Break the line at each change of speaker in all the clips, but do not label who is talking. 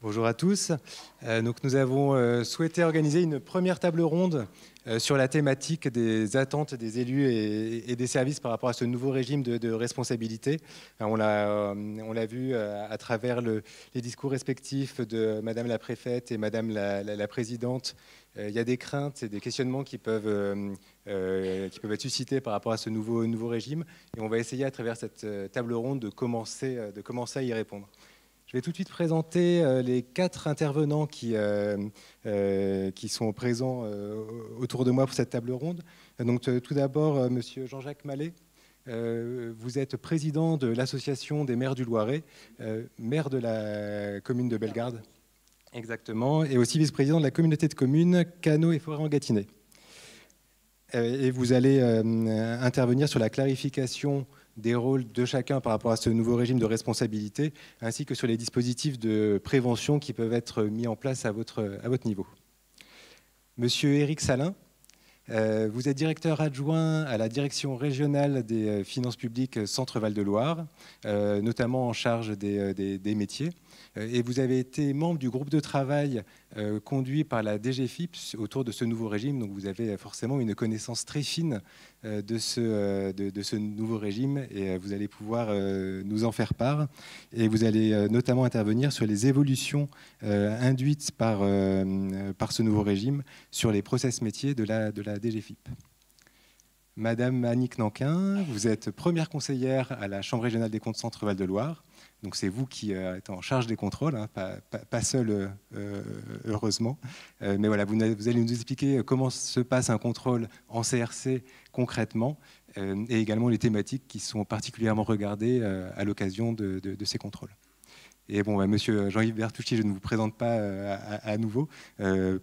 Bonjour à tous. Donc nous avons souhaité organiser une première table ronde sur la thématique des attentes des élus et des services par rapport à ce nouveau régime de responsabilité. On l'a vu à travers les discours respectifs de Madame la préfète et Madame la présidente. Il y a des craintes et des questionnements qui peuvent être suscités par rapport à ce nouveau régime. Et on va essayer à travers cette table ronde de commencer à y répondre. Je vais tout de suite présenter les 4 intervenants qui sont présents autour de moi pour cette table ronde. Donc, tout d'abord, Monsieur Jean-Jacques Mallet. Vous êtes président de l'Association des maires du Loiret, maire de la commune de Bellegarde. Exactement, et aussi vice-président de la communauté de communes Canaux et Forêts en Gâtinais. Et vous allez intervenir sur la clarification des rôles de chacun par rapport à ce nouveau régime de responsabilité, ainsi que sur les dispositifs de prévention qui peuvent être mis en place à votre niveau. Monsieur Éric Salin, vous êtes directeur adjoint à la direction régionale des finances publiques Centre-Val de Loire, notamment en charge des métiers. Et vous avez été membre du groupe de travail conduit par la DGFiP autour de ce nouveau régime. Donc vous avez forcément une connaissance très fine de ce nouveau régime et vous allez pouvoir nous en faire part. Et vous allez notamment intervenir sur les évolutions induites par ce nouveau régime sur les process métiers de la DGFiP. Madame Annick Nanquin, vous êtes première conseillère à la Chambre régionale des comptes Centre-Val de Loire. Donc c'est vous qui êtes en charge des contrôles, hein, pas seul heureusement. Mais voilà, vous allez nous expliquer comment se passe un contrôle en CRC concrètement et également les thématiques qui sont particulièrement regardées à l'occasion de ces contrôles. Et bon, monsieur Jean-Yves Bertucci, je ne vous présente pas à nouveau,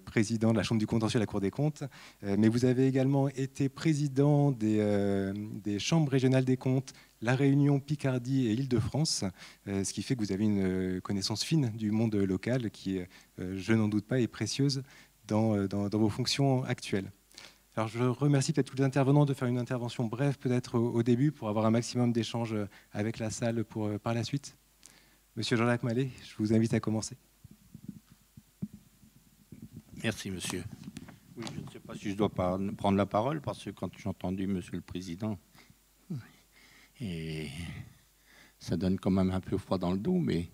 président de la Chambre du contentieux de la Cour des comptes, mais vous avez également été président des chambres régionales des comptes, La Réunion, Picardie et Île-de-France, ce qui fait que vous avez une connaissance fine du monde local qui, je n'en doute pas, est précieuse dans vos fonctions actuelles. Alors je remercie peut-être tous les intervenants de faire une intervention brève peut-être au début pour avoir un maximum d'échanges avec la salle par la suite. Monsieur Jean-Jacques Mallet, je vous invite à commencer.
Merci, monsieur. Oui, je ne sais pas si je dois pas prendre la parole, parce que quand j'ai entendu monsieur le président, et ça donne quand même un peu froid dans le dos, mais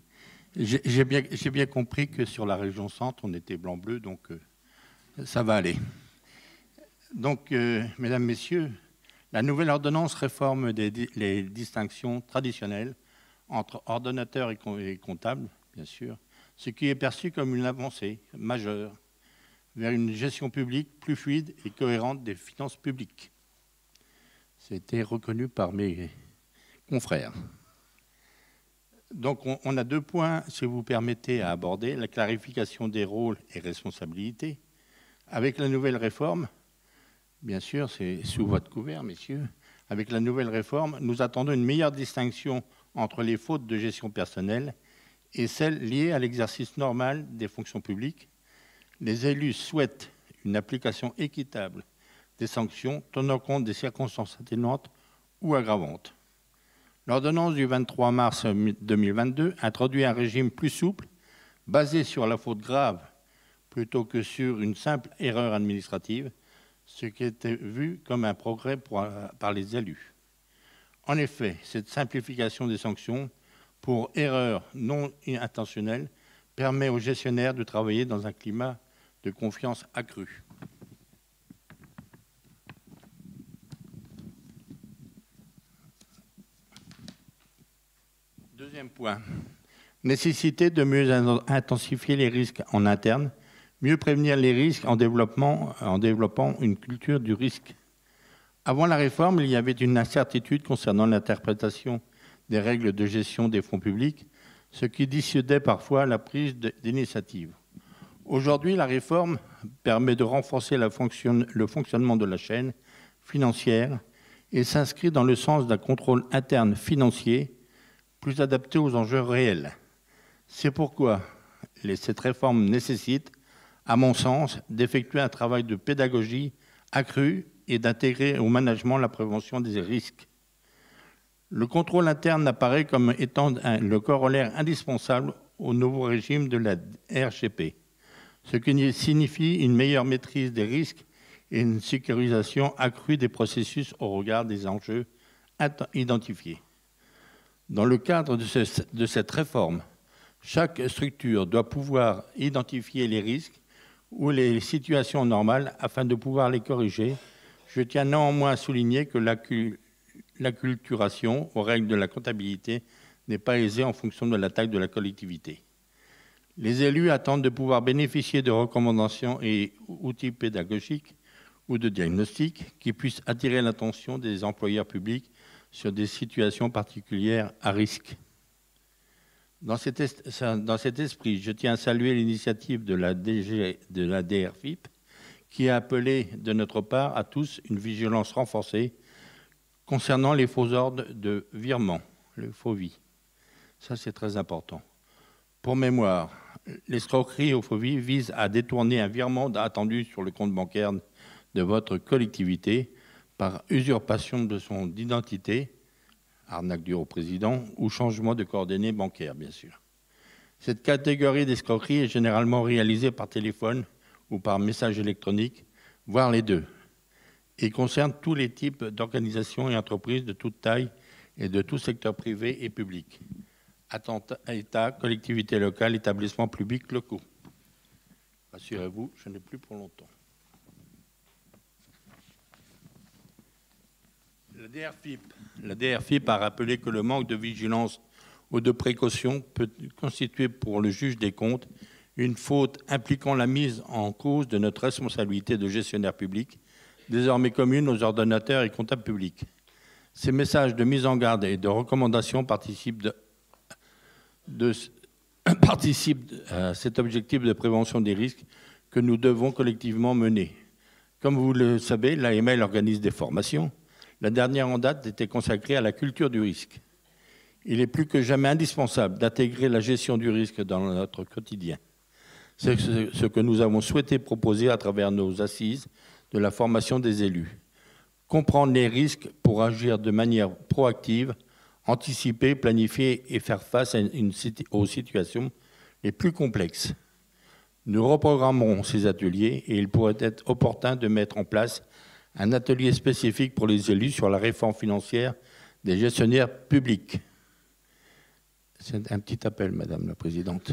j'ai bien compris que sur la région centre, on était blanc-bleu, donc ça va aller. Donc, mesdames, messieurs, la nouvelle ordonnance réforme les distinctions traditionnelles entre ordonnateurs et comptables, bien sûr, ce qui est perçu comme une avancée majeure vers une gestion publique plus fluide et cohérente des finances publiques. C'était reconnu par mes confrères. Donc on a 2 points, si vous permettez, à aborder. La clarification des rôles et responsabilités. Avec la nouvelle réforme, bien sûr, c'est sous votre couvert, messieurs, avec la nouvelle réforme, nous attendons une meilleure distinction entre les fautes de gestion personnelle et celles liées à l'exercice normal des fonctions publiques. Les élus souhaitent une application équitable des sanctions tenant compte des circonstances atténuantes ou aggravantes. L'ordonnance du 23 mars 2022 introduit un régime plus souple, basé sur la faute grave plutôt que sur une simple erreur administrative, ce qui était vu comme un progrès par les élus. En effet, cette simplification des sanctions pour erreurs non intentionnelles permet aux gestionnaires de travailler dans un climat de confiance accrue. Deuxième point, nécessité de mieux intensifier les risques en interne, mieux prévenir les risques en développant une culture du risque. Avant la réforme, il y avait une incertitude concernant l'interprétation des règles de gestion des fonds publics, ce qui dissuadait parfois la prise d'initiative. Aujourd'hui, la réforme permet de renforcer le fonctionnement de la chaîne financière et s'inscrit dans le sens d'un contrôle interne financier plus adapté aux enjeux réels. C'est pourquoi cette réforme nécessite, à mon sens, d'effectuer un travail de pédagogie accru et d'intégrer au management la prévention des risques. Le contrôle interne apparaît comme étant le corollaire indispensable au nouveau régime de la RGP, ce qui signifie une meilleure maîtrise des risques et une sécurisation accrue des processus au regard des enjeux identifiés. Dans le cadre de cette réforme, chaque structure doit pouvoir identifier les risques ou les situations normales afin de pouvoir les corriger. Je tiens néanmoins à souligner que l'acculturation aux règles de la comptabilité n'est pas aisée en fonction de la taille de la collectivité. Les élus attendent de pouvoir bénéficier de recommandations et outils pédagogiques ou de diagnostics qui puissent attirer l'attention des employeurs publics sur des situations particulières à risque. Dans cet esprit, je tiens à saluer l'initiative de la DRFIP qui a appelé de notre part à tous une vigilance renforcée concernant les faux ordres de virement, le FOVI. Ça, c'est très important. Pour mémoire, l'escroquerie au FOVI vise à détourner un virement attendu sur le compte bancaire de votre collectivité par usurpation de son identité, arnaque due au président, ou changement de coordonnées bancaires, bien sûr. Cette catégorie d'escroquerie est généralement réalisée par téléphone ou par message électronique, voire les deux, et concerne tous les types d'organisations et entreprises de toute taille et de tout secteur privé et public. État, collectivités locales, établissements publics locaux. Rassurez-vous, je n'ai plus pour longtemps. La DRFIP a rappelé que le manque de vigilance ou de précaution peut constituer pour le juge des comptes une faute impliquant la mise en cause de notre responsabilité de gestionnaire public, désormais commune aux ordonnateurs et comptables publics. Ces messages de mise en garde et de recommandation participent à cet objectif de prévention des risques que nous devons collectivement mener. Comme vous le savez, l'AML organise des formations. La dernière en date était consacrée à la culture du risque. Il est plus que jamais indispensable d'intégrer la gestion du risque dans notre quotidien. C'est ce que nous avons souhaité proposer à travers nos assises de la formation des élus. Comprendre les risques pour agir de manière proactive, anticiper, planifier et faire face aux situations les plus complexes. Nous reprogrammerons ces ateliers et il pourrait être opportun de mettre en place un atelier spécifique pour les élus sur la réforme financière des gestionnaires publics. C'est un petit appel, Madame la Présidente.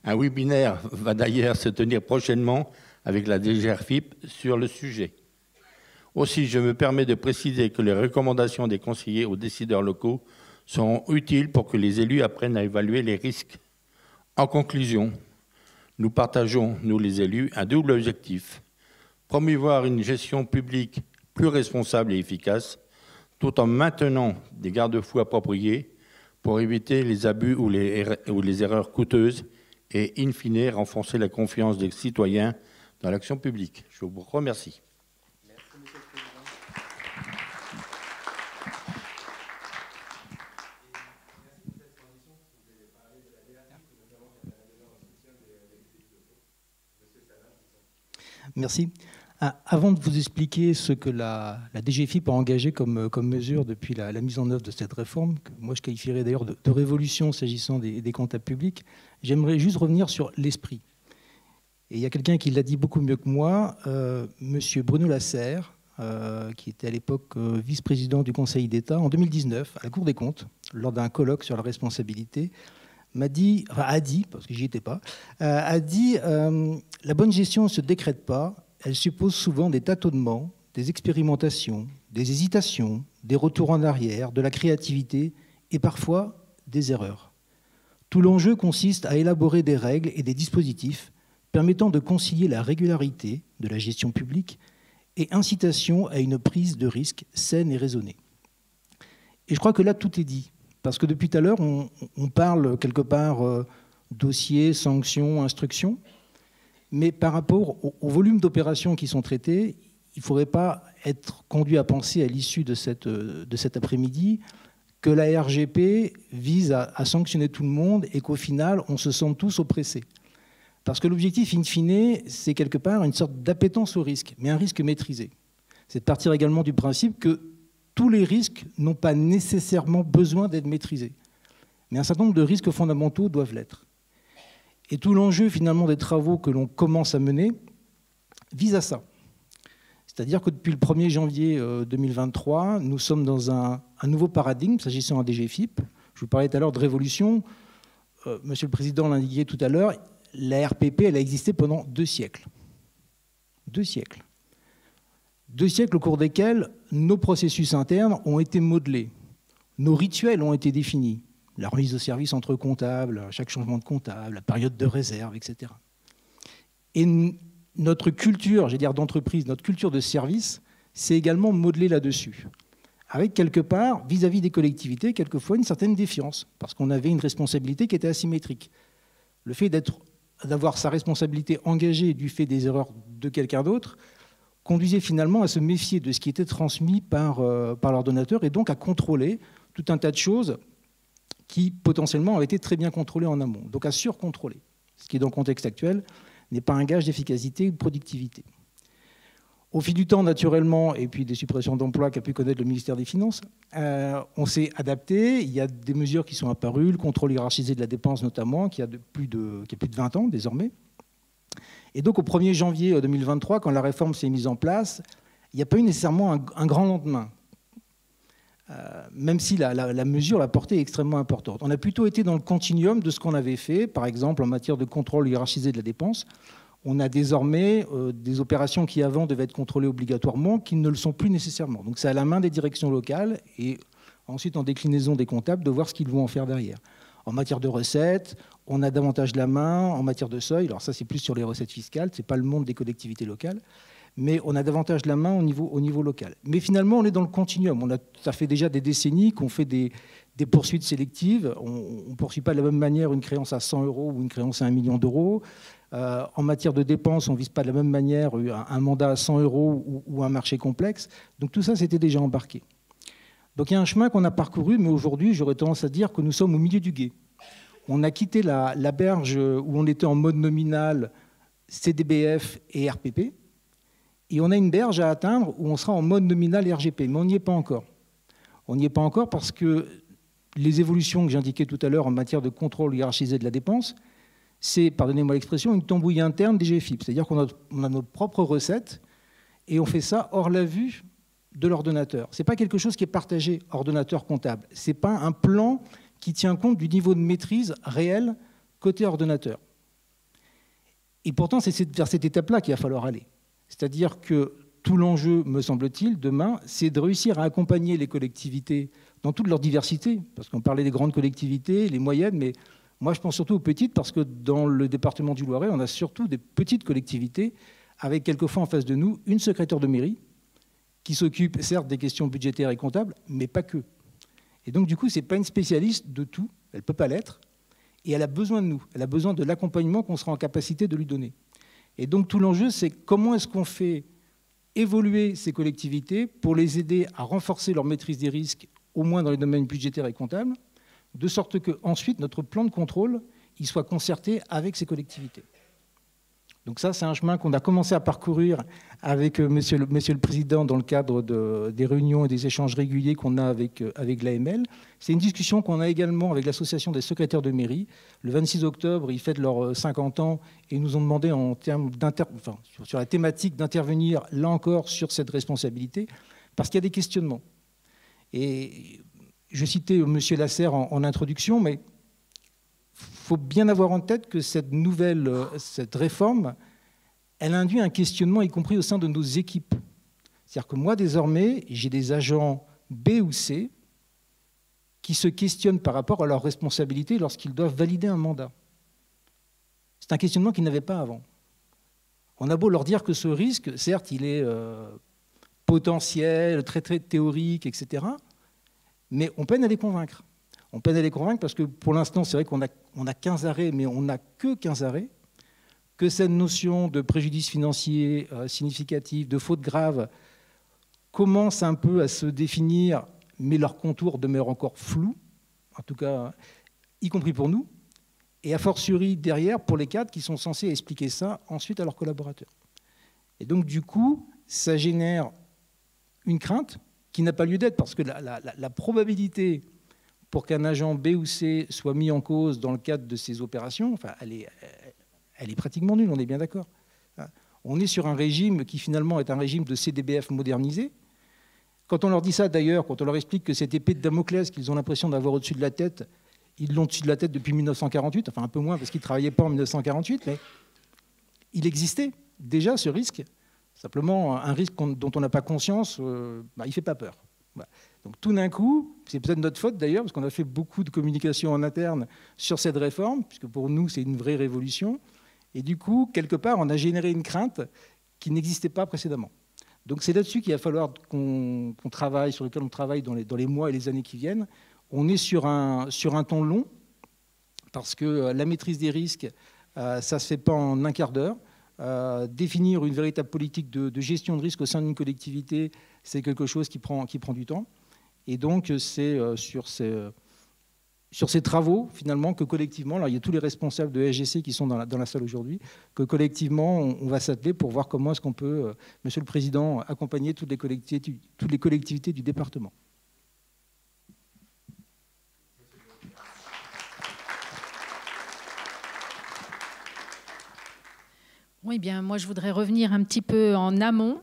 Un webinaire va d'ailleurs se tenir prochainement avec la DGRFIP sur le sujet. Aussi, je me permets de préciser que les recommandations des conseillers aux décideurs locaux seront utiles pour que les élus apprennent à évaluer les risques. En conclusion, nous partageons, nous les élus, un double objectif. Promouvoir une gestion publique plus responsable et efficace, tout en maintenant des garde-fous appropriés pour éviter les abus ou les erreurs coûteuses et, in fine, renforcer la confiance des citoyens dans l'action publique. Je vous remercie.
Merci, Monsieur le Président. Merci pour cette transition. Vous avez parlé de la DRFIP, notamment qui a donné un soutien des élus locaux. Monsieur Salin, je vous en prie.
Merci. Avant de vous expliquer ce que la DGFIP a engagé comme mesure depuis la mise en œuvre de cette réforme, que moi je qualifierais d'ailleurs de révolution s'agissant des comptables publics, j'aimerais juste revenir sur l'esprit. Et il y a quelqu'un qui l'a dit beaucoup mieux que moi, Monsieur Bruno Lasserre, qui était à l'époque vice-président du Conseil d'État, en 2019, à la Cour des comptes, lors d'un colloque sur la responsabilité, a dit, parce que j'y étais pas, la bonne gestion ne se décrète pas. Elle suppose souvent des tâtonnements, des expérimentations, des hésitations, des retours en arrière, de la créativité et parfois des erreurs. Tout l'enjeu consiste à élaborer des règles et des dispositifs permettant de concilier la régularité de la gestion publique et incitation à une prise de risque saine et raisonnée. Et je crois que là, tout est dit. Parce que depuis tout à l'heure, on parle quelque part dossier, sanctions, instructions. Mais par rapport au volume d'opérations qui sont traitées, il ne faudrait pas être conduit à penser à l'issue de cet après-midi que la RGP vise à sanctionner tout le monde et qu'au final, on se sente tous oppressés. Parce que l'objectif, in fine, c'est quelque part une sorte d'appétence au risque, mais un risque maîtrisé. C'est de partir également du principe que tous les risques n'ont pas nécessairement besoin d'être maîtrisés. mais un certain nombre de risques fondamentaux doivent l'être. Et tout l'enjeu finalement des travaux que l'on commence à mener vise à ça. C'est-à-dire que depuis le 1er janvier 2023, nous sommes dans un nouveau paradigme s'agissant de DGFiP. Je vous parlais tout à l'heure de révolution. Monsieur le Président l'indiquait tout à l'heure, la RPP, elle a existé pendant 2 siècles. 2 siècles. 2 siècles au cours desquels nos processus internes ont été modelés. Nos rituels ont été définis. La remise au service entre comptables, chaque changement de comptable, la période de réserve, etc. Et notre culture, j'allais dire d'entreprise, notre culture de service, s'est également modelée là-dessus. Avec quelque part, vis-à-vis des collectivités, quelquefois une certaine défiance, parce qu'on avait une responsabilité qui était asymétrique. Le fait d'avoir sa responsabilité engagée du fait des erreurs de quelqu'un d'autre conduisait finalement à se méfier de ce qui était transmis par l'ordonnateur et donc à contrôler tout un tas de choses qui potentiellement avaient été très bien contrôlées en amont, donc à surcontrôler, ce qui dans le contexte actuel n'est pas un gage d'efficacité ou de productivité. Au fil du temps, naturellement, et puis des suppressions d'emplois qu'a pu connaître le ministère des Finances, on s'est adapté. Il y a des mesures qui sont apparues, le contrôle hiérarchisé de la dépense notamment, qui a plus de 20 ans désormais. Et donc au 1er janvier 2023, quand la réforme s'est mise en place, il n'y a pas eu nécessairement un grand lendemain, même si la mesure, la portée est extrêmement importante. On a plutôt été dans le continuum de ce qu'on avait fait, par exemple en matière de contrôle hiérarchisé de la dépense. On a désormais des opérations qui avant devaient être contrôlées obligatoirement, qui ne le sont plus nécessairement. Donc c'est à la main des directions locales et ensuite en déclinaison des comptables de voir ce qu'ils vont en faire derrière. En matière de recettes, on a davantage la main. En matière de seuil, alors ça c'est plus sur les recettes fiscales, ce n'est pas le monde des collectivités locales, mais on a davantage la main au niveau local. Mais finalement, on est dans le continuum. Ça fait déjà des décennies qu'on fait des poursuites sélectives. On ne poursuit pas de la même manière une créance à 100 € ou une créance à 1 million d'euros. En matière de dépenses, on ne vise pas de la même manière un mandat à 100 € ou un marché complexe. Donc tout ça, c'était déjà embarqué. Donc il y a un chemin qu'on a parcouru, mais aujourd'hui, j'aurais tendance à dire que nous sommes au milieu du gué. On a quitté la berge où on était en mode nominal CDBF et RPP, et on a une berge à atteindre où on sera en mode nominal et RGP, mais on n'y est pas encore. On n'y est pas encore parce que les évolutions que j'indiquais tout à l'heure en matière de contrôle hiérarchisé de la dépense, c'est, pardonnez-moi l'expression, une tambouille interne des DGFiP. C'est-à-dire qu'on a nos propres recettes et on fait ça hors la vue de l'ordonnateur. Ce n'est pas quelque chose qui est partagé ordonnateur comptable. Ce n'est pas un plan qui tient compte du niveau de maîtrise réel côté ordonnateur. Et pourtant, c'est vers cette étape-là qu'il va falloir aller. C'est-à-dire que tout l'enjeu, me semble-t-il, demain, c'est de réussir à accompagner les collectivités dans toute leur diversité, parce qu'on parlait des grandes collectivités, les moyennes, mais moi je pense surtout aux petites, parce que dans le département du Loiret, on a surtout des petites collectivités, avec quelquefois en face de nous une secrétaire de mairie, qui s'occupe certes des questions budgétaires et comptables, mais pas que. Et donc du coup, ce n'est pas une spécialiste de tout, elle ne peut pas l'être, et elle a besoin de nous, elle a besoin de l'accompagnement qu'on sera en capacité de lui donner. Et donc tout l'enjeu, c'est comment est-ce qu'on fait évoluer ces collectivités pour les aider à renforcer leur maîtrise des risques, au moins dans les domaines budgétaires et comptables, de sorte qu'ensuite, notre plan de contrôle il soit concerté avec ces collectivités. Donc ça, c'est un chemin qu'on a commencé à parcourir avec monsieur le Président dans le cadre des réunions et des échanges réguliers qu'on a avec l'AML. C'est une discussion qu'on a également avec l'Association des secrétaires de mairie. Le 26 octobre, ils fêtent leurs 50 ans et ils nous ont demandé sur la thématique d'intervenir là encore sur cette responsabilité parce qu'il y a des questionnements. Et je citais monsieur Lasserre en introduction, mais il faut bien avoir en tête que cette réforme, elle induit un questionnement, y compris au sein de nos équipes. C'est-à-dire que moi, désormais, j'ai des agents B ou C qui se questionnent par rapport à leurs responsabilités lorsqu'ils doivent valider un mandat. C'est un questionnement qu'ils n'avaient pas avant. On a beau leur dire que ce risque, certes, il est potentiel, très, très théorique, etc., mais on peine à les convaincre. On peine à les convaincre parce que pour l'instant, c'est vrai qu'on a 15 arrêts, mais on n'a que 15 arrêts, que cette notion de préjudice financier significatif, de faute grave, commence un peu à se définir, mais leur contour demeure encore flou, en tout cas, y compris pour nous, et a fortiori derrière pour les cadres qui sont censés expliquer ça ensuite à leurs collaborateurs. Et donc, du coup, ça génère une crainte qui n'a pas lieu d'être, parce que la probabilité pour qu'un agent B ou C soit mis en cause dans le cadre de ces opérations, enfin, elle est pratiquement nulle, on est bien d'accord. On est sur un régime qui finalement est un régime de CDBF modernisé. Quand on leur dit ça d'ailleurs, quand on leur explique que cette épée de Damoclès qu'ils ont l'impression d'avoir au-dessus de la tête, ils l'ont au-dessus de la tête depuis 1948, enfin un peu moins parce qu'ils ne travaillaient pas en 1948, mais il existait déjà ce risque. Simplement, un risque dont on n'a pas conscience, il ne fait pas peur. Voilà. Donc tout d'un coup, c'est peut-être notre faute d'ailleurs, parce qu'on a fait beaucoup de communication en interne sur cette réforme, puisque pour nous, c'est une vraie révolution. Et du coup, quelque part, on a généré une crainte qui n'existait pas précédemment. Donc c'est là-dessus qu'il va falloir qu'on travaille, sur lequel on travaille dans les mois et les années qui viennent. On est sur un temps long, parce que la maîtrise des risques, ça ne se fait pas en un quart d'heure. Définir une véritable politique de gestion de risque au sein d'une collectivité, c'est quelque chose qui prend du temps. Et donc, c'est sur ces travaux, finalement, que collectivement, alors il y a tous les responsables de SGC qui sont dans la salle aujourd'hui, que collectivement, on va s'atteler pour voir comment est-ce qu'on peut, Monsieur le Président, accompagner toutes les collectivités du département.
Oui, bien, moi, je voudrais revenir un petit peu en amont,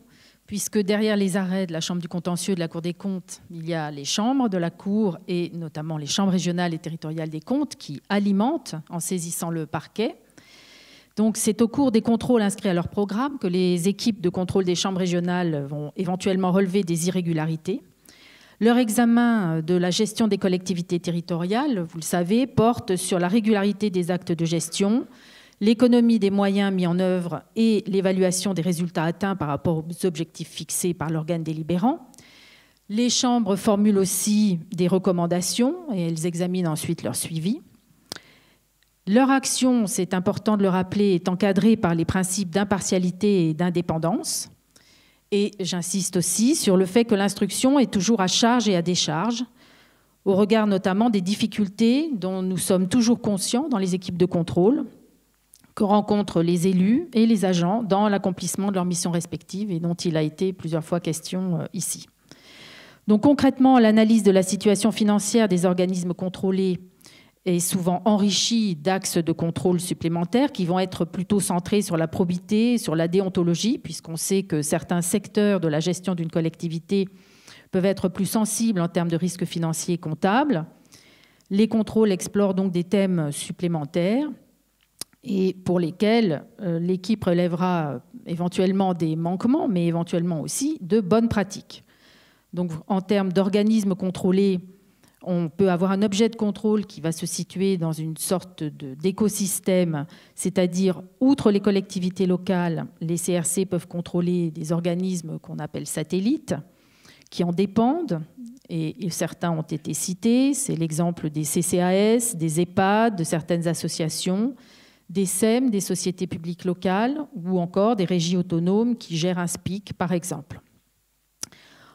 puisque derrière les arrêts de la Chambre du contentieux et de la Cour des comptes, il y a les chambres de la Cour et notamment les chambres régionales et territoriales des comptes qui alimentent en saisissant le parquet. Donc, c'est au cours des contrôles inscrits à leur programme que les équipes de contrôle des chambres régionales vont éventuellement relever des irrégularités. Leur examen de la gestion des collectivités territoriales, vous le savez, porte sur la régularité des actes de gestion, l'économie des moyens mis en œuvre et l'évaluation des résultats atteints par rapport aux objectifs fixés par l'organe délibérant. Les chambres formulent aussi des recommandations et elles examinent ensuite leur suivi. Leur action, c'est important de le rappeler, est encadrée par les principes d'impartialité et d'indépendance. Et j'insiste aussi sur le fait que l'instruction est toujours à charge et à décharge, au regard notamment des difficultés dont nous sommes toujours conscients dans les équipes de contrôle, que rencontrent les élus et les agents dans l'accomplissement de leurs missions respectives et dont il a été plusieurs fois question ici. Donc concrètement, l'analyse de la situation financière des organismes contrôlés est souvent enrichie d'axes de contrôle supplémentaires qui vont être plutôt centrés sur la probité, sur la déontologie, puisqu'on sait que certains secteurs de la gestion d'une collectivité peuvent être plus sensibles en termes de risques financiers et comptables. Les contrôles explorent donc des thèmes supplémentaires et pour lesquels l'équipe relèvera éventuellement des manquements, mais éventuellement aussi de bonnes pratiques. Donc, en termes d'organismes contrôlés, on peut avoir un objet de contrôle qui va se situer dans une sorte d'écosystème, c'est-à-dire, outre les collectivités locales, les CRC peuvent contrôler des organismes qu'on appelle satellites, qui en dépendent, et certains ont été cités. C'est l'exemple des CCAS, des EHPAD, de certaines associations, des SEM, des sociétés publiques locales, ou encore des régies autonomes qui gèrent un SPIC, par exemple.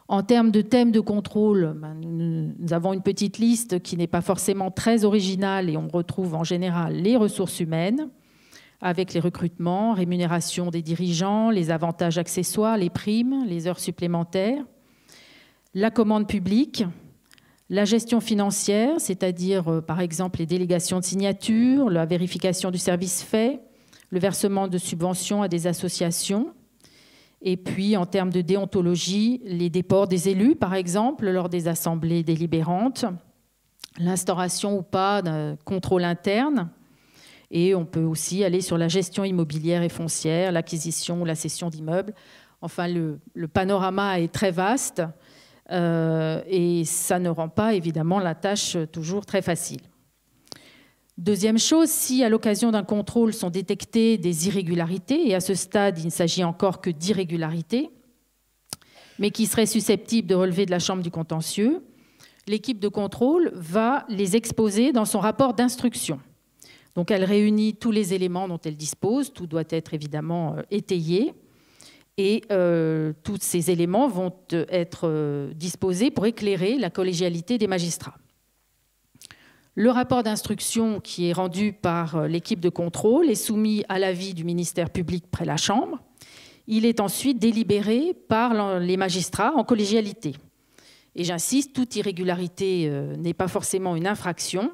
En termes de thèmes de contrôle, nous avons une petite liste qui n'est pas forcément très originale et on retrouve en général les ressources humaines, avec les recrutements, rémunération des dirigeants, les avantages accessoires, les primes, les heures supplémentaires, la commande publique, la gestion financière, c'est-à-dire par exemple les délégations de signature, la vérification du service fait, le versement de subventions à des associations, et puis en termes de déontologie, les déports des élus, par exemple, lors des assemblées délibérantes, l'instauration ou pas d'un contrôle interne, et on peut aussi aller sur la gestion immobilière et foncière, l'acquisition ou la cession d'immeubles. Enfin, le panorama est très vaste. Et ça ne rend pas évidemment la tâche toujours très facile. Deuxième chose, si à l'occasion d'un contrôle sont détectées des irrégularités, et à ce stade il ne s'agit encore que d'irrégularités, mais qui seraient susceptibles de relever de la Chambre du contentieux, l'équipe de contrôle va les exposer dans son rapport d'instruction. Donc elle réunit tous les éléments dont elle dispose, tout doit être évidemment étayé. Et tous ces éléments vont être disposés pour éclairer la collégialité des magistrats. Le rapport d'instruction qui est rendu par l'équipe de contrôle est soumis à l'avis du ministère public près la Chambre. Il est ensuite délibéré par les magistrats en collégialité. Et j'insiste, toute irrégularité n'est pas forcément une infraction.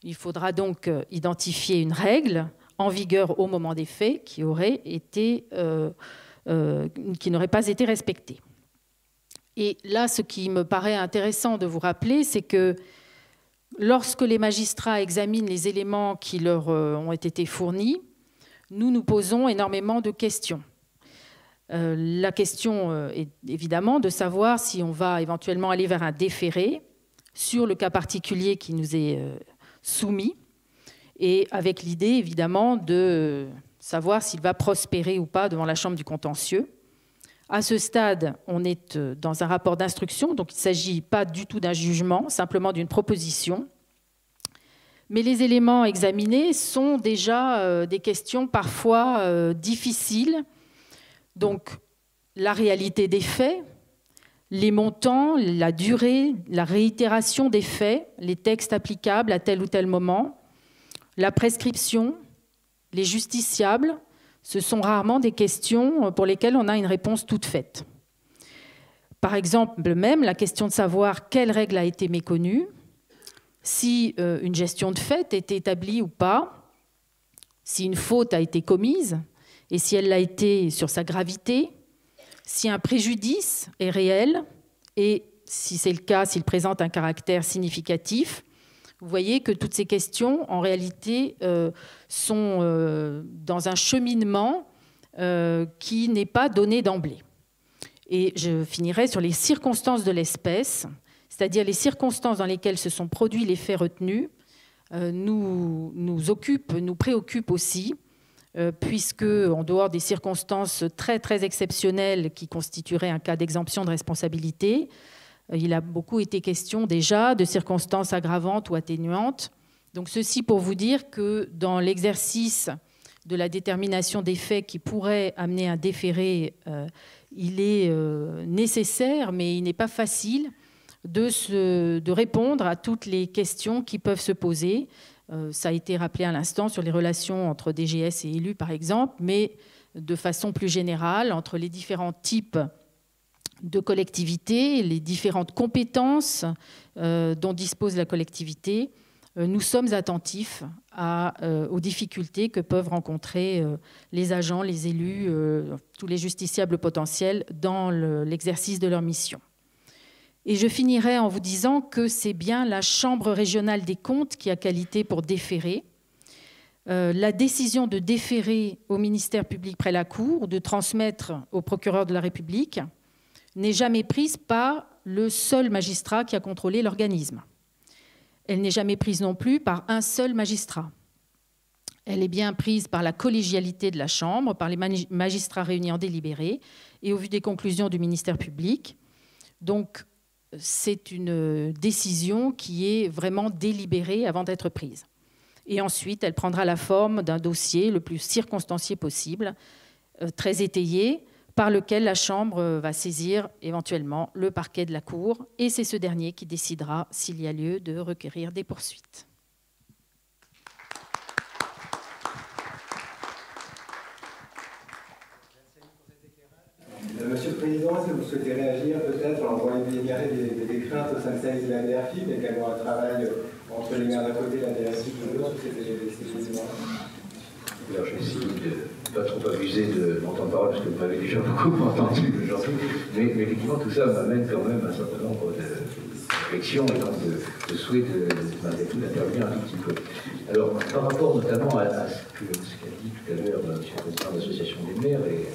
Il faudra donc identifier une règle en vigueur au moment des faits qui n'aurait pas été respectée. Et là, ce qui me paraît intéressant de vous rappeler, c'est que lorsque les magistrats examinent les éléments qui leur ont été fournis, nous nous posons énormément de questions. La question est évidemment de savoir si on va éventuellement aller vers un déféré sur le cas particulier qui nous est soumis, et avec l'idée évidemment de savoir s'il va prospérer ou pas devant la Chambre du contentieux. À ce stade, on est dans un rapport d'instruction, donc il ne s'agit pas du tout d'un jugement, simplement d'une proposition. Mais les éléments examinés sont déjà des questions parfois difficiles. Donc, la réalité des faits, les montants, la durée, la réitération des faits, les textes applicables à tel ou tel moment, la prescription, les justiciables, ce sont rarement des questions pour lesquelles on a une réponse toute faite. Par exemple, même la question de savoir quelle règle a été méconnue, si une gestion de fait est établie ou pas, si une faute a été commise, et si elle l'a été sur sa gravité, si un préjudice est réel, et si c'est le cas, s'il présente un caractère significatif. Vous voyez que toutes ces questions, en réalité, sont dans un cheminement qui n'est pas donné d'emblée. Et je finirai sur les circonstances de l'espèce, c'est-à-dire les circonstances dans lesquelles se sont produits les faits retenus, nous préoccupent aussi, puisque, en dehors des circonstances très, très exceptionnelles qui constitueraient un cas d'exemption de responsabilité, il a beaucoup été question déjà de circonstances aggravantes ou atténuantes. Donc ceci pour vous dire que dans l'exercice de la détermination des faits qui pourrait amener un déféré, il est nécessaire, mais il n'est pas facile de répondre à toutes les questions qui peuvent se poser. Ça a été rappelé à l'instant sur les relations entre DGS et élus, par exemple, mais de façon plus générale, entre les différents types de collectivités, les différentes compétences dont dispose la collectivité, nous sommes attentifs aux difficultés que peuvent rencontrer les agents, les élus, tous les justiciables potentiels dans l'exercice de leur mission. Et je finirai en vous disant que c'est bien la Chambre régionale des comptes qui a qualité pour déférer. La décision de déférer au ministère public près la Cour ou de transmettre au procureur de la République n'est jamais prise par le seul magistrat qui a contrôlé l'organisme. Elle n'est jamais prise non plus par un seul magistrat. Elle est bien prise par la collégialité de la Chambre, par les magistrats réunis en délibéré et au vu des conclusions du ministère public. Donc, c'est une décision qui est vraiment délibérée avant d'être prise. Et ensuite, elle prendra la forme d'un dossier le plus circonstancié possible, très étayé, par lequel la Chambre va saisir éventuellement le parquet de la Cour, et c'est ce dernier qui décidera s'il y a lieu de requérir des poursuites.
Monsieur le Président, est-ce que vous souhaitez réagir peut-être en voyant des craintes au sein de service de la DRFI, mais également un travail entre les maires d'un côté et la DRFI de l'autre sur ces éléments?
Alors, je vais essayer de ne pas trop abuser de mon temps de parole, parce que vous m'avez déjà beaucoup entendu aujourd'hui, mais effectivement, tout ça m'amène quand même à un certain nombre de réflexions et donc de souhaits d'intervenir un tout petit peu. Alors, par rapport notamment à ce qu'a dit tout à l'heure M. le Président de l'Association des maires et M.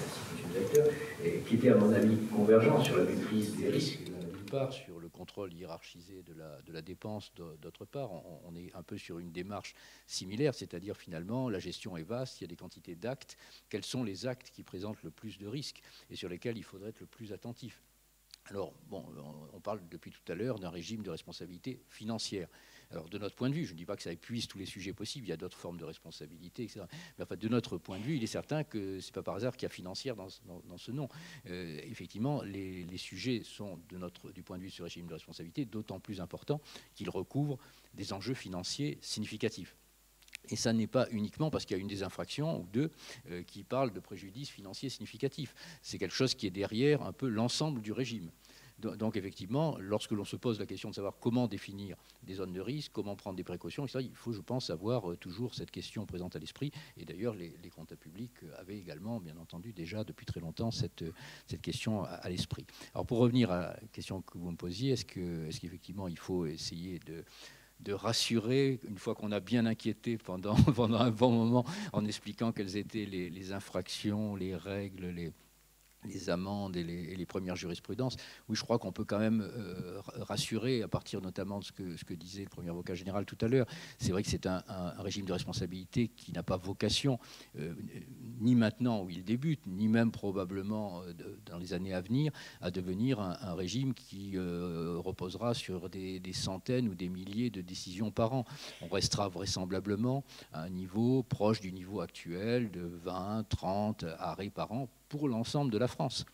le Directeur, et qui était à mon avis convergent sur la maîtrise des risques, d'une part, sur le contrôle hiérarchisé de la dépense, d'autre part, on est un peu sur une démarche similaire, c'est-à-dire finalement la gestion est vaste, il y a des quantités d'actes, quels sont les actes qui présentent le plus de risques et sur lesquels il faudrait être le plus attentif. Alors, bon, on parle depuis tout à l'heure d'un régime de responsabilité financière. Alors, de notre point de vue, je ne dis pas que ça épuise tous les sujets possibles, il y a d'autres formes de responsabilité, etc. Mais enfin, de notre point de vue, il est certain que ce n'est pas par hasard qu'il y a financière dans ce nom. Effectivement, les sujets sont, du point de vue de ce régime de responsabilité, d'autant plus importants qu'ils recouvrent des enjeux financiers significatifs. Et ça n'est pas uniquement parce qu'il y a une des infractions ou deux qui parlent de préjudice financier significatif. C'est quelque chose qui est derrière un peu l'ensemble du régime.
Donc effectivement, lorsque l'on se pose la question de savoir comment définir des zones de risque, comment prendre des précautions, etc., il faut, je pense, avoir toujours cette question présente à l'esprit. Et d'ailleurs, les comptables publics avaient également, bien entendu, déjà depuis très longtemps cette question à l'esprit. Alors pour revenir à la question que vous me posiez, est-ce qu'effectivement il faut essayer de rassurer, une fois qu'on a bien inquiété pendant un bon moment, en expliquant quelles étaient les infractions, les règles, les amendes et les premières jurisprudences. Oui, je crois qu'on peut quand même rassurer, à partir notamment de ce que disait le premier avocat général tout à l'heure. C'est vrai que c'est un régime de responsabilité qui n'a pas vocation, ni maintenant où il débute, ni même probablement dans les années à venir, à devenir un régime qui reposera sur des centaines ou des milliers de décisions par an. On restera vraisemblablement à un niveau proche du niveau actuel de 20, 30 arrêts par an, pour l'ensemble de la France.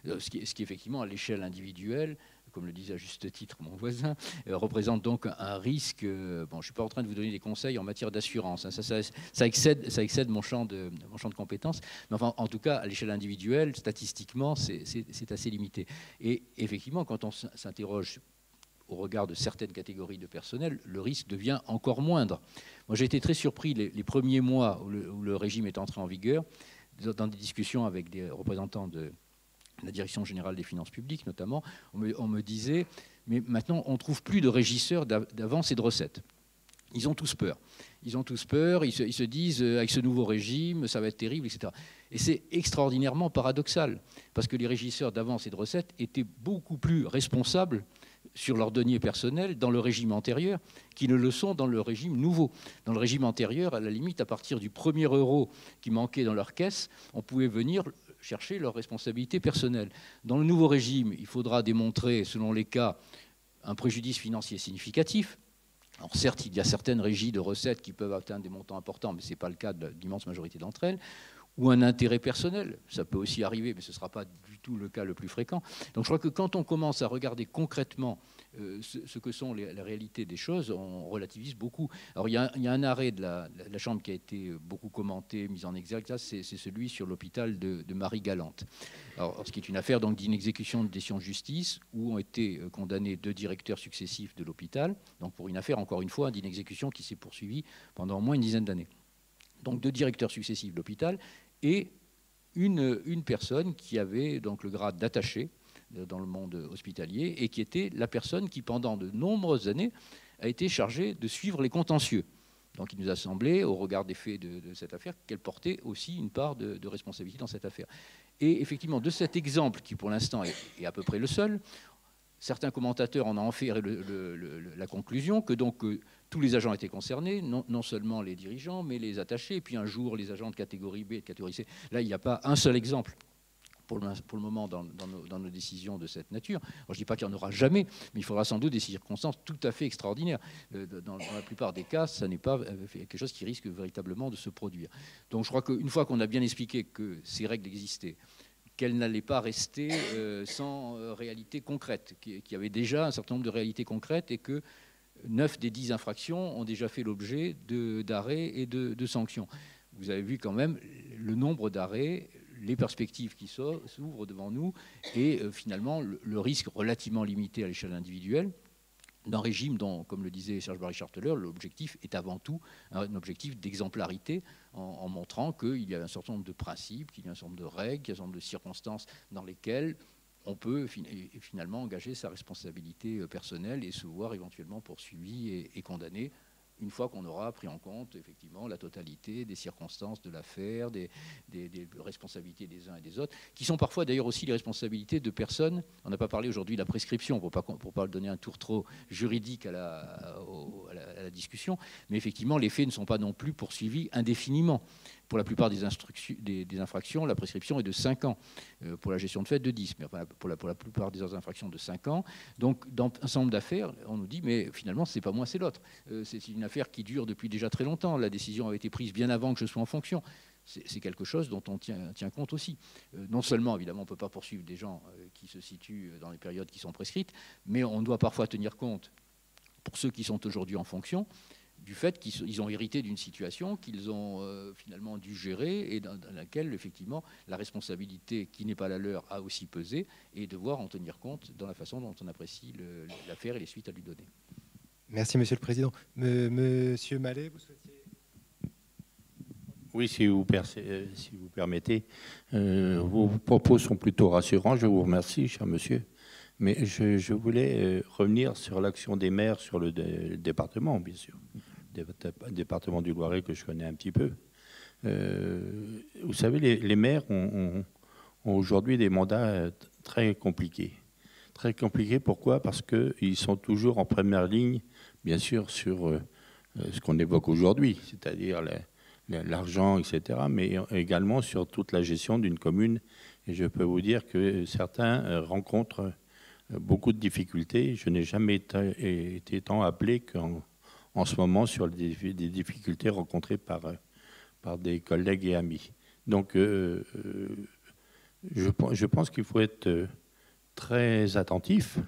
Ce qui effectivement, à l'échelle individuelle, comme le disait à juste titre mon voisin, représente donc un risque. Bon, je ne suis pas en train de vous donner des conseils en matière d'assurance. Hein, ça excède mon champ de compétences. Mais enfin, en tout cas, à l'échelle individuelle, statistiquement, c'est assez limité. Et effectivement, quand on s'interroge au regard de certaines catégories de personnel, le risque devient encore moindre. Moi, j'ai été très surpris les premiers mois où le régime est entré en vigueur, dans des discussions avec des représentants de la Direction générale des finances publiques notamment, on me disait, mais maintenant on ne trouve plus de régisseurs d'avances et de recettes. Ils ont tous peur. Ils se disent, avec ce nouveau régime, ça va être terrible, etc. Et c'est extraordinairement paradoxal, parce que les régisseurs d'avances et de recettes étaient beaucoup plus responsables sur leurs deniers personnels dans le régime antérieur qui ne le sont dans le régime nouveau. Dans le régime antérieur, à la limite, à partir du premier euro qui manquait dans leur caisse, on pouvait venir chercher leur responsabilité personnelle. Dans le nouveau régime, il faudra démontrer, selon les cas, un préjudice financier significatif. Alors certes, il y a certaines régies de recettes qui peuvent atteindre des montants importants, mais ce n'est pas le cas de l'immense majorité d'entre elles, ou un intérêt personnel. Ça peut aussi arriver, mais ce ne sera pas du tout le cas le plus fréquent. Donc je crois que quand on commence à regarder concrètement ce que sont les réalités des choses, on relativise beaucoup. Alors il y a un arrêt de la Chambre qui a été beaucoup commenté, mis en exergue, c'est celui sur l'hôpital de Marie-Galante. Alors, ce qui est une affaire d'inexécution de décision de justice, où ont été condamnés 2 directeurs successifs de l'hôpital, donc pour une affaire, encore une fois, d'inexécution qui s'est poursuivie pendant au moins une dizaine d'années. Donc 2 directeurs successifs de l'hôpital et une personne qui avait donc le grade d'attaché dans le monde hospitalier et qui était la personne qui, pendant de nombreuses années, a été chargée de suivre les contentieux. Donc il nous a semblé, au regard des faits de cette affaire, qu'elle portait aussi une part de responsabilité dans cette affaire. Et effectivement, de cet exemple, qui pour l'instant est à peu près le seul, certains commentateurs en ont fait la conclusion que donc tous les agents étaient concernés, non seulement les dirigeants, mais les attachés, et puis un jour les agents de catégorie B et de catégorie C. Là, il n'y a pas un seul exemple pour le moment dans nos décisions de cette nature. Alors, je ne dis pas qu'il n'y en aura jamais, mais il faudra sans doute des circonstances tout à fait extraordinaires. Dans la plupart des cas, ça n'est pas quelque chose qui risque véritablement de se produire. Donc je crois qu'une fois qu'on a bien expliqué que ces règles existaient, qu'elles n'allaient pas rester sans réalité concrète, qu'il y avait déjà un certain nombre de réalités concrètes et que 9 des 10 infractions ont déjà fait l'objet d'arrêts et de sanctions. Vous avez vu quand même le nombre d'arrêts, les perspectives qui s'ouvrent devant nous et finalement le risque relativement limité à l'échelle individuelle d'un régime dont, comme le disait Serge Barry-Charteler, l'objectif est avant tout un objectif d'exemplarité en montrant qu'il y a un certain nombre de principes, qu'il y a un certain nombre de règles, qu'il y a un certain nombre de circonstances dans lesquelles on peut finalement engager sa responsabilité personnelle et se voir éventuellement poursuivi et condamné une fois qu'on aura pris en compte effectivement la totalité des circonstances de l'affaire, des responsabilités des uns et des autres, qui sont parfois d'ailleurs aussi les responsabilités de personnes. On n'a pas parlé aujourd'hui de la prescription, pour pas donner un tour trop juridique à la discussion, mais effectivement les faits ne sont pas non plus poursuivis indéfiniment. Pour la plupart des infractions, la prescription est de 5 ans. Pour la gestion de fait, de 10. Mais pour la plupart des autres infractions, de 5 ans. Donc, dans un certain nombre d'affaires, on nous dit, mais finalement, ce n'est pas moi, c'est l'autre. C'est une affaire qui dure depuis déjà très longtemps. La décision avait été prise bien avant que je sois en fonction. C'est quelque chose dont on tient compte aussi. Non seulement, évidemment, on ne peut pas poursuivre des gens qui se situent dans les périodes qui sont prescrites, mais on doit parfois tenir compte, pour ceux qui sont aujourd'hui en fonction, du fait qu'ils ont hérité d'une situation qu'ils ont finalement dû gérer et dans laquelle, effectivement, la responsabilité qui n'est pas la leur a aussi pesé et devoir en tenir compte dans la façon dont on apprécie l'affaire et les suites à lui donner.
Merci, Monsieur le Président. Monsieur Mallet, vous souhaitiez...
Oui, si vous permettez, vos propos sont plutôt rassurants. Je vous remercie, cher monsieur. Mais je voulais revenir sur l'action des maires sur le département, bien sûr. Département du Loiret que je connais un petit peu. Vous savez, les maires ont aujourd'hui des mandats très compliqués. Très compliqués, pourquoi? Parce qu'ils sont toujours en première ligne, bien sûr, sur ce qu'on évoque aujourd'hui, c'est-à-dire l'argent, etc., mais également sur toute la gestion d'une commune. Et je peux vous dire que certains rencontrent beaucoup de difficultés. Je n'ai jamais été tant appelé qu'en ce moment sur des difficultés rencontrées par des collègues et amis. Donc, je pense qu'il faut être très attentif,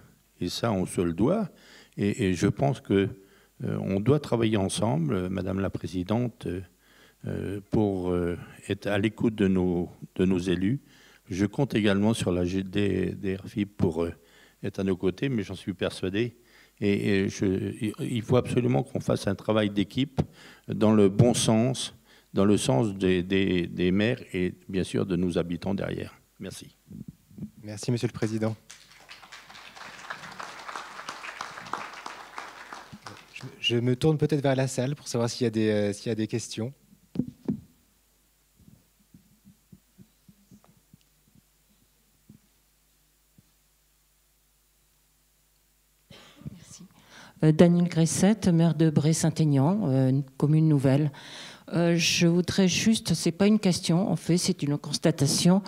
et ça, on se le doit. Et je pense qu'on doit travailler ensemble, Madame la Présidente, pour être à l'écoute de nos élus. Je compte également sur la GDRFIP pour être à nos côtés, mais j'en suis persuadé. Et il faut absolument qu'on fasse un travail d'équipe dans le bon sens, dans le sens des maires et bien sûr de nos habitants derrière. Merci.
Merci, Monsieur le Président. Je me tourne peut-être vers la salle pour savoir s'il y a des questions.
Daniel Gressette, maire de Bray-Saint-Aignan, une commune nouvelle. Je voudrais juste, c'est pas une question, en fait, c'est une constatation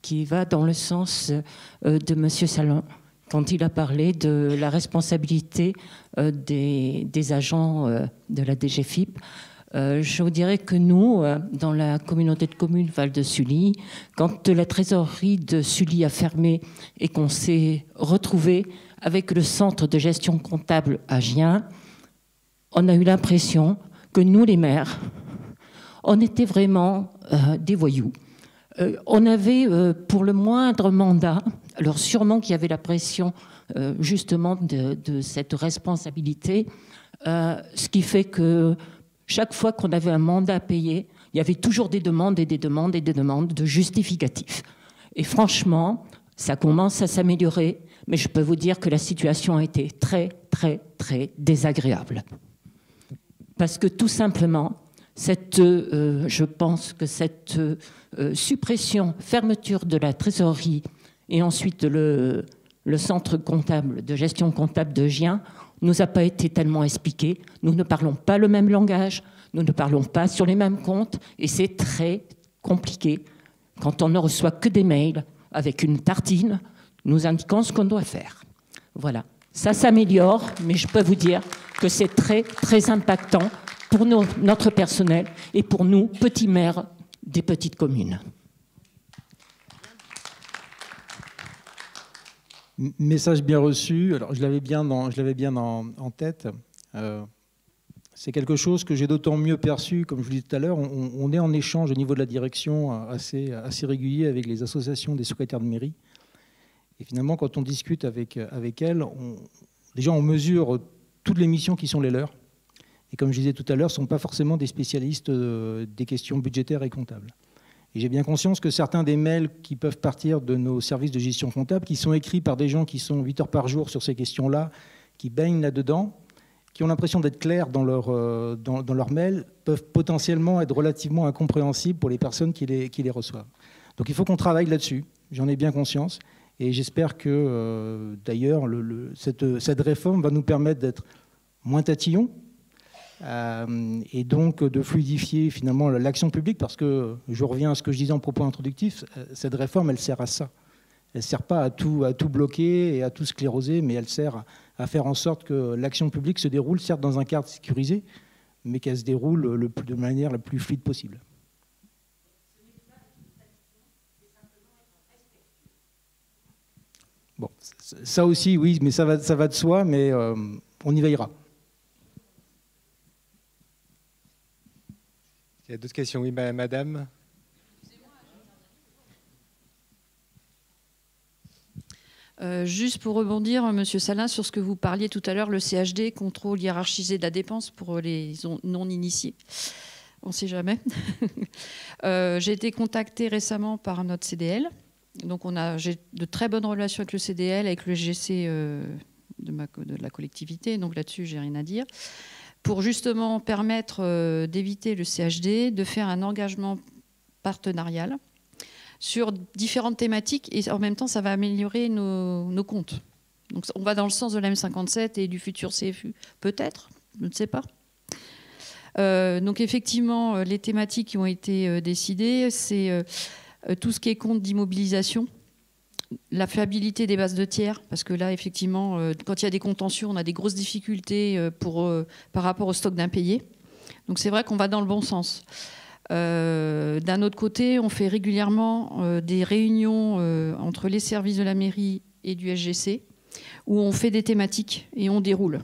qui va dans le sens de Monsieur Salon, quand il a parlé de la responsabilité des agents de la DGFIP. Je vous dirais que nous, dans la communauté de communes Val de Sully, quand la trésorerie de Sully a fermé et qu'on s'est retrouvé avec le centre de gestion comptable à Gien, on a eu l'impression que nous, les maires, on était vraiment des voyous. On avait, pour le moindre mandat, alors sûrement qu'il y avait la pression justement de cette responsabilité, ce qui fait que chaque fois qu'on avait un mandat à payer, il y avait toujours des demandes et des demandes et des demandes de justificatifs. Et franchement, ça commence à s'améliorer, mais je peux vous dire que la situation a été très, très, très désagréable. Parce que tout simplement, je pense que cette suppression, fermeture de la trésorerie et ensuite le centre comptable de gestion comptable de Gien nous a pas été tellement expliqué. Nous ne parlons pas le même langage, nous ne parlons pas sur les mêmes comptes et c'est très compliqué quand on ne reçoit que des mails avec une tartine nous indiquant ce qu'on doit faire. Voilà. Ça s'améliore, mais je peux vous dire que c'est très, très impactant pour notre personnel et pour nous, petits maires des petites communes.
Message bien reçu. Alors, je l'avais bien en tête. C'est quelque chose que j'ai d'autant mieux perçu, comme je vous disais tout à l'heure, on est en échange au niveau de la direction assez régulier avec les associations des secrétaires de mairie. Et finalement, quand on discute avec elles, déjà on mesure toutes les missions qui sont les leurs. Et comme je disais tout à l'heure, ce ne sont pas forcément des spécialistes des questions budgétaires et comptables. Et j'ai bien conscience que certains des mails qui peuvent partir de nos services de gestion comptable, qui sont écrits par des gens qui sont 8 heures par jour sur ces questions-là, qui baignent là-dedans, qui ont l'impression d'être clairs dans leur mail, peuvent potentiellement être relativement incompréhensibles pour les personnes qui les reçoivent. Donc il faut qu'on travaille là-dessus, j'en ai bien conscience. Et j'espère que, d'ailleurs, cette réforme va nous permettre d'être moins tatillons et donc de fluidifier finalement l'action publique, parce que, je reviens à ce que je disais en propos introductif, cette réforme, elle sert à ça. Elle ne sert pas à tout bloquer et à tout scléroser, mais elle sert à faire en sorte que l'action publique se déroule, certes dans un cadre sécurisé, mais qu'elle se déroule de manière la plus fluide possible. Bon, ça aussi, oui, mais ça va de soi, mais on y veillera.
Il y a d'autres questions? Oui, madame.
Juste pour rebondir, Monsieur Salin, sur ce que vous parliez tout à l'heure, le CHD, contrôle hiérarchisé de la dépense pour les non-initiés. On ne sait jamais. J'ai été contactée récemment par notre CDL. Donc j'ai de très bonnes relations avec le CDL, avec le GC de la collectivité. Donc là-dessus, j'ai rien à dire. Pour justement permettre d'éviter le CHD, de faire un engagement partenarial sur différentes thématiques, et en même temps, ça va améliorer nos comptes. Donc on va dans le sens de la M57 et du futur CFU, peut-être, je ne sais pas. Donc effectivement, les thématiques qui ont été décidées, c'est tout ce qui est compte d'immobilisation, la fiabilité des bases de tiers, parce que là, effectivement, quand il y a des contentieux, on a des grosses difficultés par rapport au stock d'impayés. Donc c'est vrai qu'on va dans le bon sens. D'un autre côté, on fait régulièrement des réunions entre les services de la mairie et du SGC où on fait des thématiques et on déroule.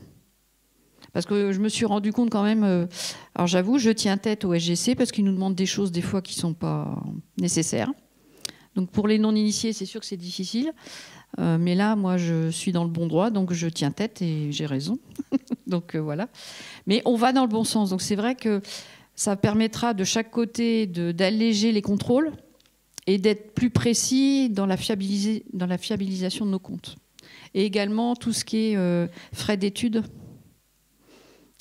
Parce que je me suis rendu compte quand même, alors j'avoue, je tiens tête au SGC parce qu'ils nous demandent des choses des fois qui ne sont pas nécessaires. Donc pour les non-initiés, c'est sûr que c'est difficile. Mais là, moi, je suis dans le bon droit, donc je tiens tête et j'ai raison. Donc voilà. Mais on va dans le bon sens. Donc c'est vrai que ça permettra de chaque côté d'alléger les contrôles et d'être plus précis dans la fiabilisation de nos comptes. Et également tout ce qui est frais d'études.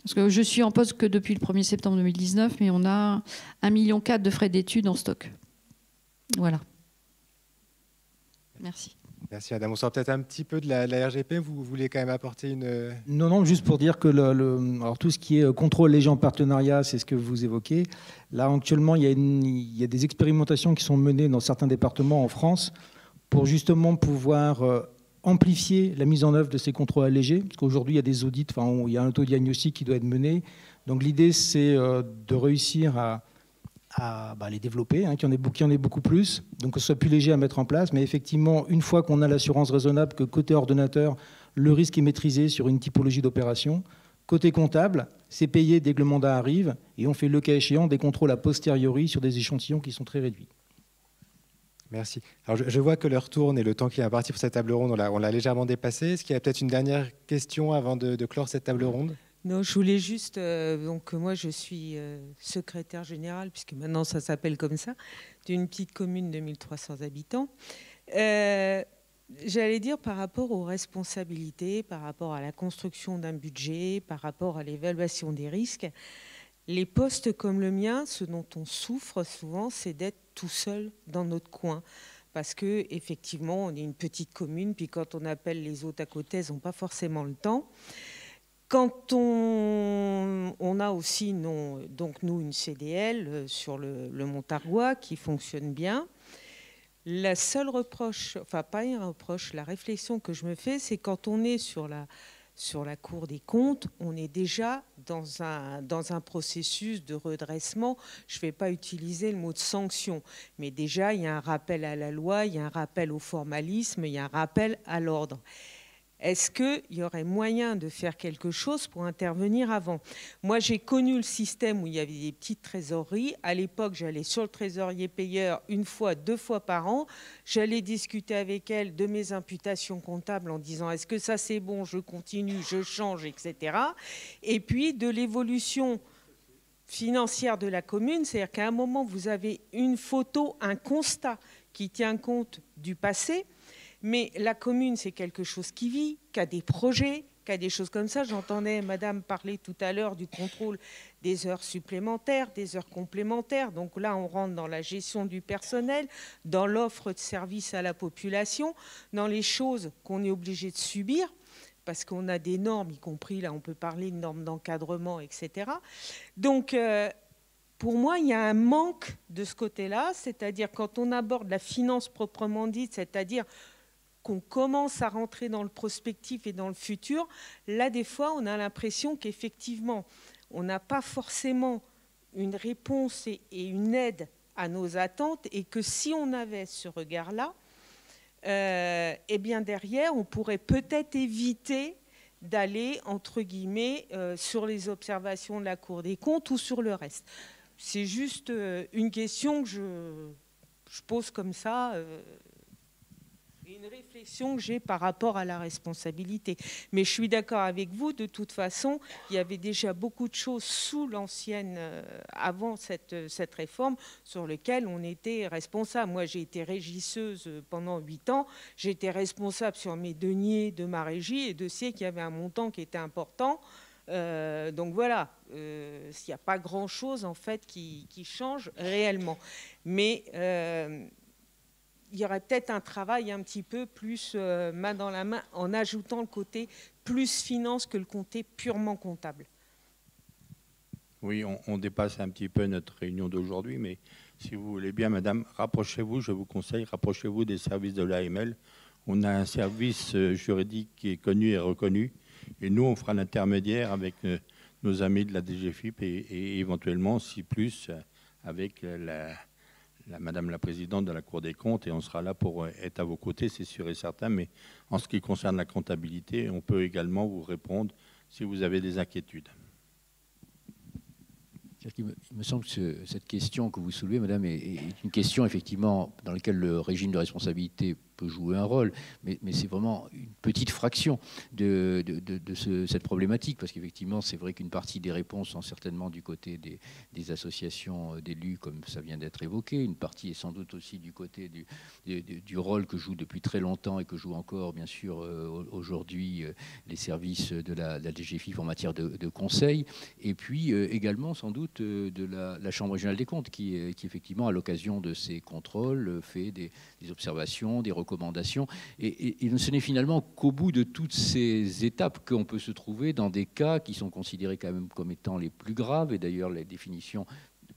Parce que je suis en poste que depuis le 1er septembre 2019, mais on a 1,4 million de frais d'études en stock. Voilà. Merci.
Merci Madame. On sort peut-être un petit peu de la RGP. Vous voulez quand même apporter une...
Non, juste pour dire que alors tout ce qui est contrôle léger en partenariat, c'est ce que vous évoquez. Là, actuellement, il y a des expérimentations qui sont menées dans certains départements en France pour justement pouvoir amplifier la mise en œuvre de ces contrôles allégés. Parce qu'aujourd'hui, il y a des audits, il y a un autodiagnostic qui doit être mené. Donc l'idée, c'est de réussir à les développer, qu'il y en ait beaucoup plus, donc que ce soit plus léger à mettre en place. Mais effectivement, une fois qu'on a l'assurance raisonnable que côté ordonnateur, le risque est maîtrisé sur une typologie d'opération, côté comptable, c'est payé dès que le mandat arrive, et on fait le cas échéant des contrôles a posteriori sur des échantillons qui sont très réduits.
Merci. Alors je vois que l'heure tourne et le temps qui est imparti pour cette table ronde, on l'a légèrement dépassé. Est-ce qu'il y a peut-être une dernière question avant de clore cette table ronde ?
Non, je voulais juste, donc moi je suis secrétaire générale, puisque maintenant ça s'appelle comme ça, d'une petite commune de 1300 habitants. J'allais dire par rapport aux responsabilités, par rapport à la construction d'un budget, par rapport à l'évaluation des risques, les postes comme le mien, ce dont on souffre souvent, c'est d'être tout seul dans notre coin. Parce qu'effectivement, on est une petite commune, puis quand on appelle les autres à côté, ils n'ont pas forcément le temps. Quand on a aussi, donc nous, une CDL sur le Montargois qui fonctionne bien. La seule reproche, enfin pas un reproche, la réflexion que je me fais, c'est quand on est sur la Cour des comptes, on est déjà dans un processus de redressement. Je ne vais pas utiliser le mot de sanction, mais déjà, il y a un rappel à la loi, il y a un rappel au formalisme, il y a un rappel à l'ordre. Est-ce qu'il y aurait moyen de faire quelque chose pour intervenir avant? Moi, j'ai connu le système où il y avait des petites trésoreries. À l'époque, j'allais sur le trésorier payeur 1 fois, 2 fois par an. J'allais discuter avec elle de mes imputations comptables en disant est-ce que ça c'est bon, je continue, je change, etc. Et puis de l'évolution financière de la commune, c'est-à-dire qu'à un moment, vous avez une photo, un constat qui tient compte du passé. Mais la commune, c'est quelque chose qui vit, qui a des projets, qui a des choses comme ça. J'entendais madame parler tout à l'heure du contrôle des heures supplémentaires, des heures complémentaires. Donc là, on rentre dans la gestion du personnel, dans l'offre de services à la population, dans les choses qu'on est obligé de subir, parce qu'on a des normes, y compris, là, on peut parler de normes d'encadrement, etc. Donc, pour moi, il y a un manque de ce côté-là, c'est-à-dire quand on aborde la finance proprement dite, c'est-à-dire qu'on commence à rentrer dans le prospectif et dans le futur, là, des fois, on a l'impression qu'effectivement, on n'a pas forcément une réponse et une aide à nos attentes, et que si on avait ce regard-là, eh bien derrière, on pourrait peut-être éviter d'aller, entre guillemets, sur les observations de la Cour des comptes ou sur le reste. c'est juste une question que je pose comme ça, et une réflexion que j'ai par rapport à la responsabilité. Mais je suis d'accord avec vous, de toute façon, il y avait déjà beaucoup de choses sous l'ancienne, avant cette réforme, sur lesquelles on était responsable. Moi, j'ai été régisseuse pendant 8 ans, j'étais responsable sur mes deniers de ma régie et de sais qu'il y avait un montant qui était important. Donc voilà, il n'y a pas grand-chose en fait qui change réellement. Mais il y aurait peut-être un travail un petit peu plus main dans la main en ajoutant le côté plus finance que le côté purement comptable.
Oui, on dépasse un petit peu notre réunion d'aujourd'hui, mais si vous voulez bien, madame, rapprochez-vous, je vous conseille, rapprochez-vous des services de l'AML. On a un service juridique qui est connu et reconnu, et nous, on fera l'intermédiaire avec nos amis de la DGFiP et éventuellement, si plus, avec madame la présidente de la Cour des comptes, et on sera là pour être à vos côtés, c'est sûr et certain. Mais en ce qui concerne la comptabilité, on peut également vous répondre si vous avez des inquiétudes.
Il me semble que cette question que vous soulevez, madame, est une question effectivement dans laquelle le régime de responsabilité peut jouer un rôle, mais c'est vraiment une petite fraction de cette problématique, parce qu'effectivement, c'est vrai qu'une partie des réponses sont certainement du côté des associations d'élus, comme ça vient d'être évoqué. Une partie est sans doute aussi du côté du rôle que joue depuis très longtemps et que joue encore, bien sûr, aujourd'hui les services de la DGFiP en matière de conseil, et puis également sans doute de la Chambre régionale des comptes, qui effectivement, à l'occasion de ces contrôles, fait des observations, des recommandations. Et ce n'est finalement qu'au bout de toutes ces étapes qu'on peut se trouver dans des cas qui sont considérés quand même comme étant les plus graves. Et d'ailleurs, les définitions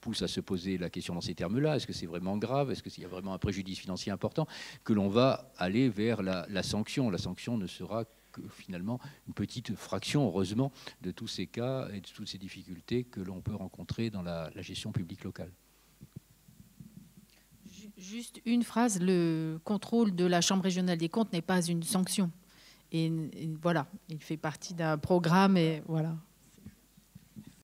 poussent à se poser la question dans ces termes-là. Est-ce que c'est vraiment grave? Est-ce qu'il y a vraiment un préjudice financier important? Que l'on va aller vers la sanction. La sanction ne sera que finalement une petite fraction, heureusement, de tous ces cas et de toutes ces difficultés que l'on peut rencontrer dans la gestion publique locale.
Juste une phrase, le contrôle de la Chambre régionale des comptes n'est pas une sanction. Et voilà, il fait partie d'un programme et voilà.